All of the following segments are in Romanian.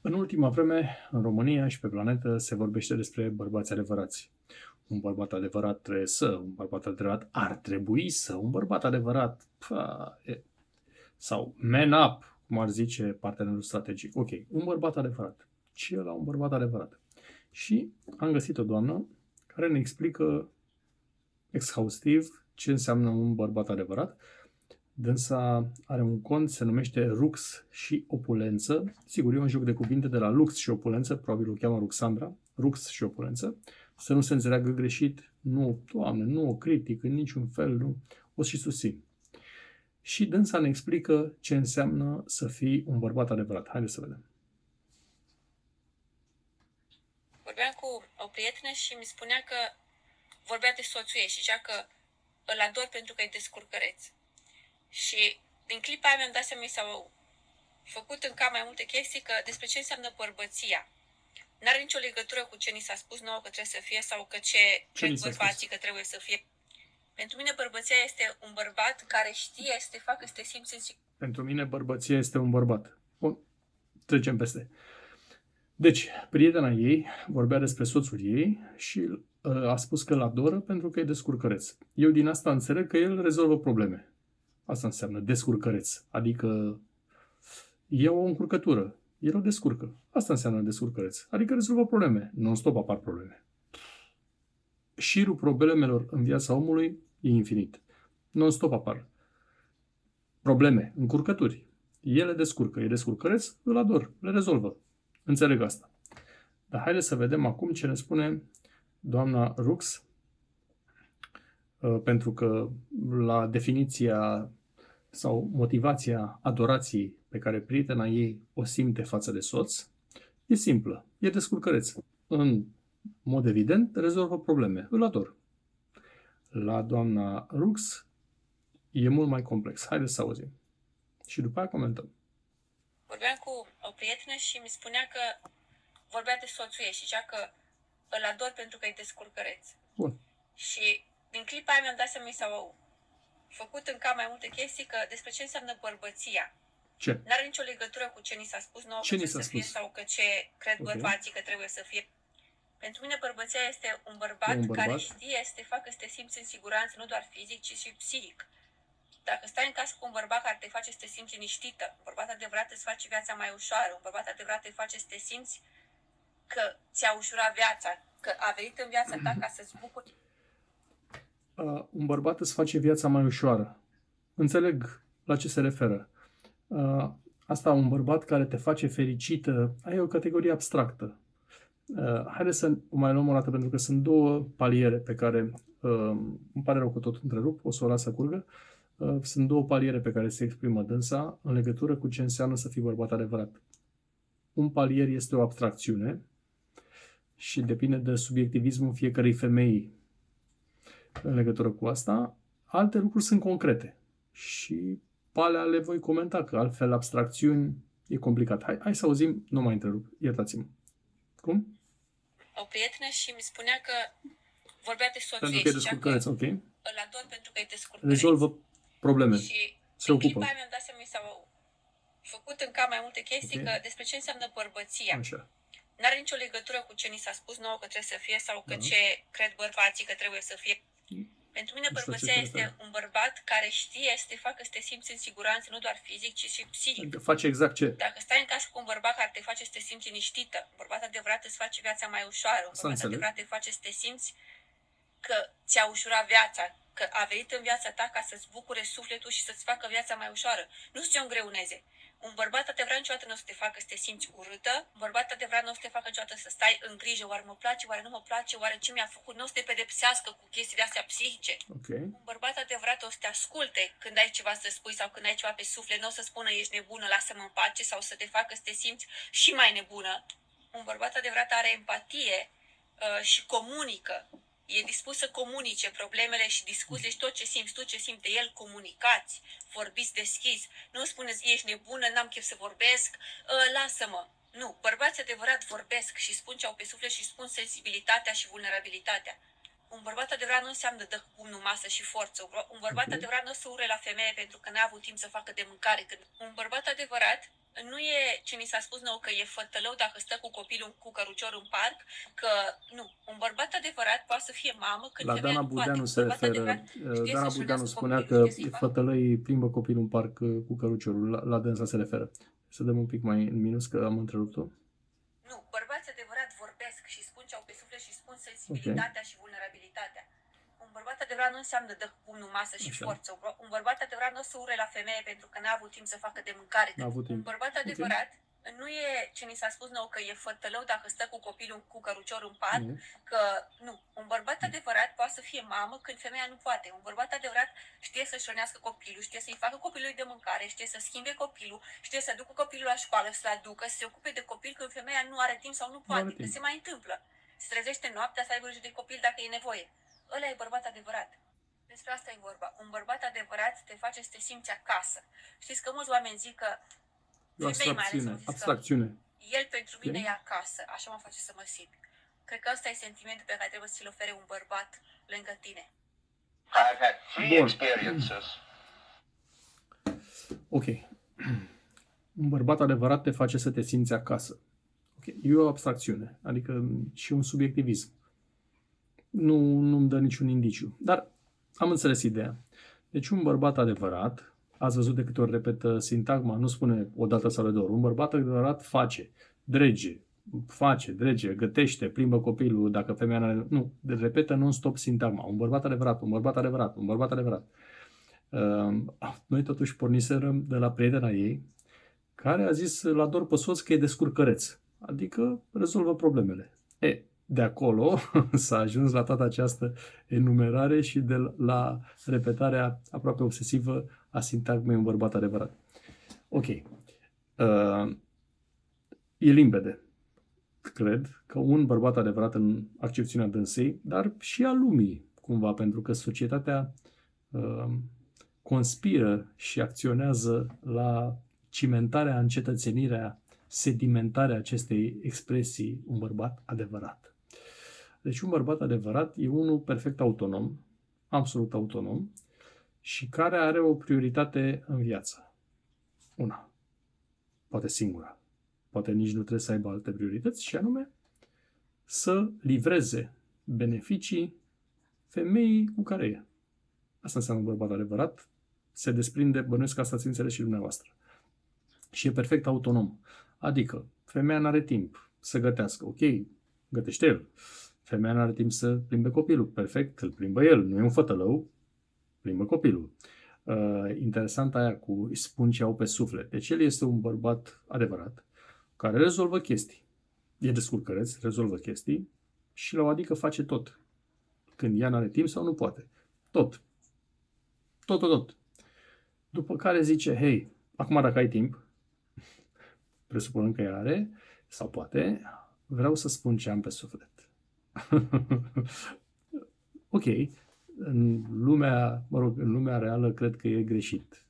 În ultima vreme, în România și pe planetă, se vorbește despre bărbați adevărați. Un bărbat adevărat trebuie să, un bărbat adevărat ar trebui să, un bărbat adevărat, sau man up, cum ar zice partenerul strategic. Ok, un bărbat adevărat. Ce e la un bărbat adevărat? Și am găsit o doamnă care ne explică exhaustiv ce înseamnă un bărbat adevărat. Dânsa are un cont, se numește Rux și Opulență. Sigur, e un joc de cuvinte de la Lux și Opulență, probabil o cheamă Ruxandra, Rux și Opulență. Să nu se înțeleagă greșit, nu, Doamne, nu o critic în niciun fel, nu, o și susțin. Și dânsa ne explică ce înseamnă să fii un bărbat adevărat. Haideți să vedem. Vorbeam cu o prietenă și mi spunea că vorbea de soțul ei și zicea că îl ador pentru că e descurcăreț. Și din clipa aia mi-am dat seama, mi s-au făcut în cap mai multe chestii că despre ce înseamnă bărbăția. N-are nicio legătură cu ce ni s-a spus nouă că trebuie să fie sau că ce cred bărbații că trebuie să fie. Pentru mine bărbăția este un bărbat care știe să te facă să te simți în siguranță. Pentru mine bărbăția este un bărbat. Bun, trecem peste. Deci, prietena ei vorbea despre soțul ei și a spus că îl adoră pentru că e descurcăreț. Eu din asta înțeleg că el rezolvă probleme. Asta înseamnă descurcăreț. Adică e o încurcătură. El o descurcă. Asta înseamnă descurcăreț. Adică rezolvă probleme. Non-stop apar probleme. Șirul problemelor în viața omului e infinit. Non-stop apar probleme, încurcături. El le descurcă. E descurcăreț, îl ador. Le rezolvă. Înțeleg asta. Dar haideți să vedem acum ce ne spune doamna Rux, pentru că la definiția sau motivația adorației pe care prietena ei o simte față de soț, e simplă, e descurcăreț. În mod evident, rezolvă probleme. Îl ador. La doamna Rux e mult mai complex. Haideți să auzim. Și după aia comentăm. Vorbeam cu o prietenă și mi spunea că vorbea de soțul ei și zicea că îl ador pentru că e descurcăreț. Bun. Și din clipa aia mi-am dat seama, mi s-au făcut în cap mai multe chestii că despre ce înseamnă bărbăția. Ce? N-are nicio legătură cu ce ni s-a spus nouă că trebuie să fie sau că ce cred bărbații că trebuie să fie. Pentru mine bărbăția este un bărbat care știe să te facă să te simți în siguranță, nu doar fizic, ci și psihic. Dacă stai în casă cu un bărbat care te face să te simți liniștită, un bărbat adevărat îți face viața mai ușoară, un bărbat adevărat te face să te simți că ți-a ușurat viața, că a venit în viața ta ca să-ți bucuri. Un bărbat îți face viața mai ușoară. Înțeleg la ce se referă. Asta, un bărbat care te face fericită, e o categorie abstractă. Haideți să o mai luăm o dată, pentru că sunt două paliere pe care, îmi pare rău că tot întrerup, o să o las să curgă, sunt două paliere pe care se exprimă dânsa în legătură cu ce înseamnă să fii bărbat adevărat. Un palier este o abstracțiune și depinde de subiectivismul fiecărei femei în legătură cu asta. Alte lucruri sunt concrete și pe alea le voi comenta, că altfel abstracțiuni e complicat. Hai să auzim, nu mai întrerup, iertați-mă. Cum? O prietenă și mi spunea că vorbea de soțul pentru ei că e și zicea că descurcăreț, ok. îl ador pentru că e descurcăreț. Rezolvă probleme. Și se ocupă. În clipa aia mi-am dat seama, mi s-au făcut în cap mai multe chestii că despre ce înseamnă bărbăția. Așa. N-are nicio legătură cu ce ni s-a spus nouă că trebuie să fie sau că ce cred bărbații că trebuie să fie. Pentru mine bărbăția este un bărbat care știe să te facă să te simți în siguranță, nu doar fizic, ci și psihic. Adică face exact ce? Dacă stai în casă cu un bărbat care te face să te simți liniștită, un bărbat adevărat îți face viața mai ușoară, un bărbat adevărat te face să te simți că ți-a ușurat viața, că a venit în viața ta ca să-ți bucure sufletul și să-ți facă viața mai ușoară. Nu să te îngreuneze. Un bărbat adevărat niciodată nu o să te facă să te simți urâtă, un bărbat adevărat nu o să te facă niciodată să stai în grijă, oare mă place, oare nu mă place, oare ce mi-a făcut, nu o să te pedepsească cu chestiile astea psihice. Okay. Un bărbat adevărat o să te asculte când ai ceva să spui sau când ai ceva pe suflet, nu o să spună ești nebună, lasă-mă în pace, sau să te facă să te simți și mai nebună. Un bărbat adevărat are empatie și comunică. E dispus să comunice problemele și discuțiile și tot ce simți tu, ce simte el, comunicați, vorbiți deschis. Nu spuneți, ești nebună, n-am chef să vorbesc, lasă-mă. Nu, bărbații adevărat vorbesc și spun ce au pe suflet și spun sensibilitatea și vulnerabilitatea. Un bărbat adevărat nu înseamnă dă cu pumnul masă și forță. Un bărbat adevărat nu se urle la femeie pentru că n-a avut timp să facă de mâncare. Un bărbat adevărat Nu e ce ni s-a spus nouă că e fătălău dacă stă cu copilul cu cărucior în parc, că nu. Un bărbat adevărat poate să fie mamă când La femeia Dana nu poate. Budeanu Un se bărbat referă. adevărat știe Dana să-și Budeanu hrănească spunea copilul, că știe să-i facă. fătălăii plimbă copilul în parc cu căruciorul. La dânsa se referă. Să dăm un pic mai în minus că am întrerupt-o. Nu, bărbați adevărat vorbesc și spun ce au pe suflet și spun Ok. sensibilitatea și vulnerabilitatea. Un bărbat adevărat nu înseamnă dă cu pumnul masă și Așa. forță. Un bărbat adevărat nu o să ure la femeie pentru că n-a avut timp să facă de mâncare. N-a avut timp. Un bărbat Ok. adevărat nu e ce ni s-a spus nouă că e fătălău dacă stă cu copilul cu cărucior în parc, Nu. că nu. Un bărbat adevărat poate să fie mamă când femeia nu poate. Un bărbat adevărat știe să-și hrănească copilul, știe să-i facă copilului de mâncare, știe să schimbe copilul, știe să ducă copilul la școală, să-l aducă, să se ocupe de copil când femeia nu are timp sau nu are poate. Că timp. se mai întâmplă. Se trezește noaptea să aibă grijă de copil dacă e nevoie. Ăla e bărbat adevărat. Despre asta e vorba. Un bărbat adevărat te face să te simți acasă. Știți că mulți oameni zic că E o femei mai ales abstracțiune. au zis că Abstracțiune. el pentru mine Ok. e acasă, așa mă face să mă simt. Cred că ăsta e sentimentul pe care trebuie să-l ofere un bărbat lângă tine. I've had three Bun. experiences. Ok. Un bărbat adevărat te face să te simți acasă. Ok. E o abstracțiune, adică și un subiectivism. Nu-mi dă niciun indiciu. Dar am înțeles ideea. Deci un bărbat adevărat, ați văzut de câte ori repetă sintagma, nu spune o dată sau de două ori. Un bărbat adevărat face, drege, gătește, plimbă copilul, dacă femeia n-are... Nu, repetă non-stop sintagma. Un bărbat adevărat, un bărbat adevărat, un bărbat adevărat. Noi totuși porniserăm de la prietena ei, care a zis la dor pe soț că e descurcăreț. Adică rezolvă problemele. De acolo s-a ajuns la toată această enumerare și de la repetarea aproape obsesivă a sintagmei un bărbat adevărat. Ok. E limpede. Cred că un bărbat adevărat în accepțiunea dânsei, dar și a lumii, cumva, pentru că societatea conspiră și acționează la cimentarea, încetățenirea, sedimentarea acestei expresii un bărbat adevărat. Deci un bărbat adevărat e unul perfect autonom, absolut autonom, și care are o prioritate în viață. Una. Poate singura. Poate nici nu trebuie să aibă alte priorități, și anume să livreze beneficii femeii cu care e. Asta înseamnă un bărbat adevărat. Se desprinde, bănuiesc că asta ați înțeles și dumneavoastră. Și e perfect autonom. Adică, femeia n-are timp să gătească. Ok, gătește el. Femeia n-are timp să plimbe copilul. Perfect, îl plimbă el. Nu e un fătălău, plimbă copilul. Interesant aia cu îi spun ce au pe suflet. Deci el este un bărbat adevărat care rezolvă chestii. E descurcăreț, rezolvă chestii și la o adică face tot. Când ea n-are timp sau nu poate. Tot. Tot. După care zice, hei, acum dacă ai timp, presupunând că ea are, sau poate, vreau să spun ce am pe suflet. Ok, în lumea reală cred că e greșit.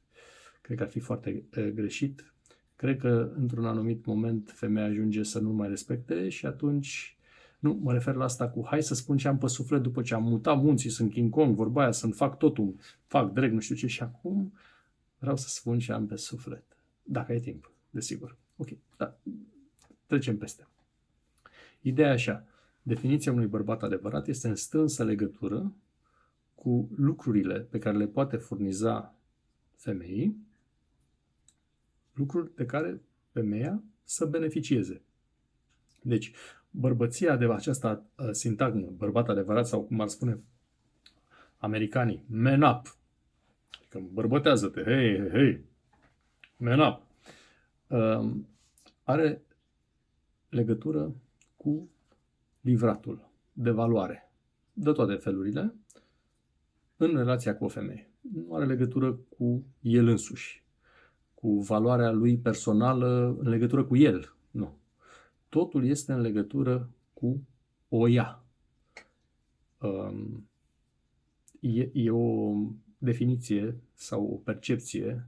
Cred că ar fi foarte greșit. Cred că într-un anumit moment femeia ajunge să nu mai respecte și atunci, nu, mă refer la asta cu hai să spun ce am pe suflet după ce am mutat munții, sunt King Kong, vorba aia, să-mi fac totul, fac drag, nu știu ce, și acum vreau să spun ce am pe suflet. Dacă ai timp, desigur. Ok, da. Trecem peste. Ideea așa. Definiția unui bărbat adevărat este în strânsă legătură cu lucrurile pe care le poate furniza femeii, lucruri de care femeia să beneficieze. Deci, bărbăția de această sintagmă, bărbat adevărat, sau cum ar spune americanii, man up, adică bărbătează-te, hei, man up, are legătură cu livratul de valoare de toate felurile în relația cu o femeie. Nu are legătură cu el însuși, cu valoarea lui personală în legătură cu el. Nu. Totul este în legătură cu o ea. E o definiție sau o percepție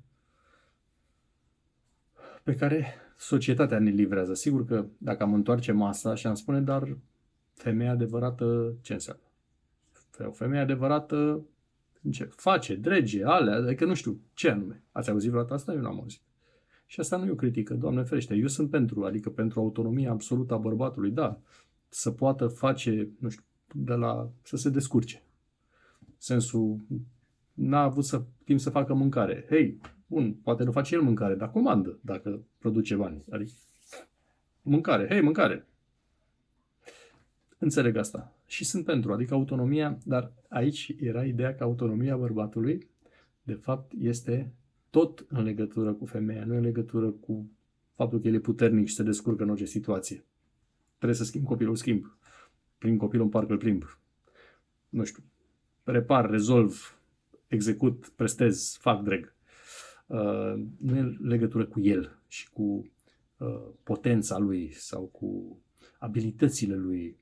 pe care societatea ne livrează. Sigur că dacă am întoarce masa și am spune, dar femeia adevărată ce înseamnă? O femeie adevărată ce face, drege, alea, adică nu știu ce anume. Ați auzit vreodată asta? Eu n-am auzit. Și asta nu e o critică, Doamne ferește, eu sunt pentru, adică pentru autonomia absolută a bărbatului, da, să poată face, nu știu, să se descurce. Sensul, n-a avut timp să facă mâncare. Hei, bun, poate nu face el mâncare, dar comandă dacă produce bani. Adică, mâncare, hei, mâncare. Înțeleg asta. Și sunt pentru, adică autonomia, dar aici era ideea că autonomia bărbatului, de fapt, este tot în legătură cu femeia, nu în legătură cu faptul că el e puternic și se descurcă în orice situație. Trebuie să schimb copilul, schimb. Plimb copilul în parc, îl plimb. Nu știu, repar, rezolv, execut, prestez, fac drag. Nu e în legătură cu el și cu potența lui sau cu abilitățile lui.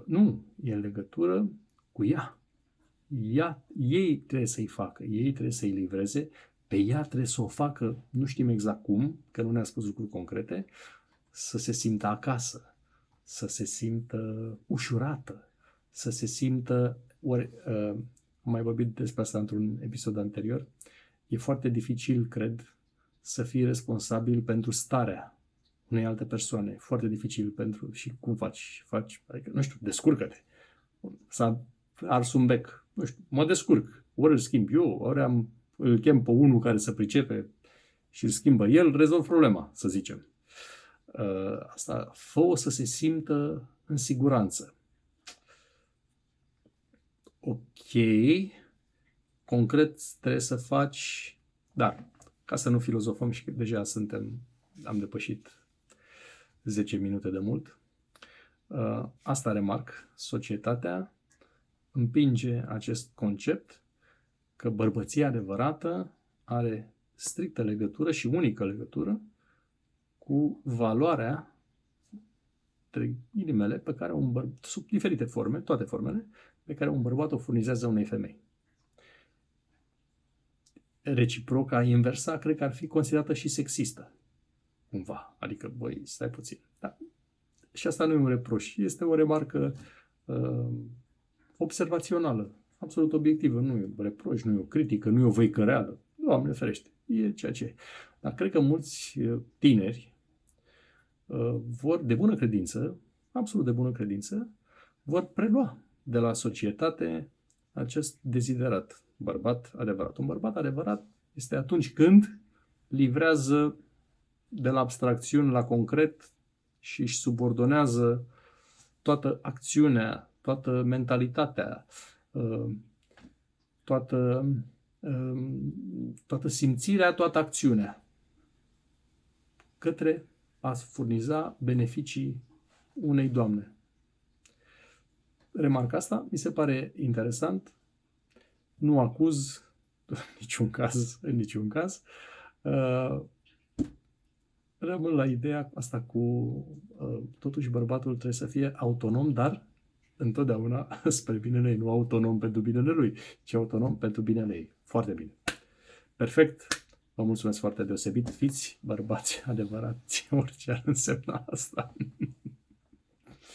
Nu, e în legătură cu ea. Ei trebuie să-i facă, ei trebuie să-i livreze, pe ea trebuie să o facă, nu știm exact cum, că nu ne-a spus lucruri concrete, să se simtă acasă, să se simtă ușurată, să se simtă... Am mai vorbit despre asta într-un episod anterior. E foarte dificil, cred, să fii responsabil pentru starea unei alte persoane. Foarte dificil pentru... Și cum faci? Adică, nu știu, descurcă-te. S-a ars un bec. Nu știu, mă descurc. Ori îl schimb eu, ori îl chem pe unul care să pricepe și îl schimbă el, rezolv problema, să zicem. Asta fă-o să se simtă în siguranță. Ok, concret trebuie să faci, dar ca să nu filozofăm și că deja am depășit 10 minute de mult, asta remarc, societatea împinge acest concept că bărbăția adevărată are strictă legătură și unică legătură cu valoarea, între ghilimele, pe care sub diferite forme, toate formele, pe care un bărbat o furnizează unei femei. Reciproca inversa, cred că ar fi considerată și sexistă, cumva. Adică, băi, stai puțin. Da. Și asta nu e un reproș, este o remarcă observațională, absolut obiectivă. Nu e un reproș, nu e o critică, nu e o văicăreală. Doamne ferește, e ceea ce e. Dar cred că mulți tineri vor, de bună credință, absolut de bună credință, vor prelua de la societate acest deziderat, bărbat adevărat. Un bărbat adevărat este atunci când livrează de la abstracțiuni la concret și își subordonează toată acțiunea, toată mentalitatea, toată simțirea, toată acțiunea către a furniza beneficii unei doamne. Remarc asta, mi se pare interesant, nu acuz în niciun caz. Rămân la ideea asta cu totuși bărbatul trebuie să fie autonom, dar întotdeauna spre binele ei, nu autonom pentru binele lui, ci autonom pentru binele ei. Foarte bine. Perfect. Vă mulțumesc foarte deosebit. Fiți bărbați adevărați, orice ar însemna asta.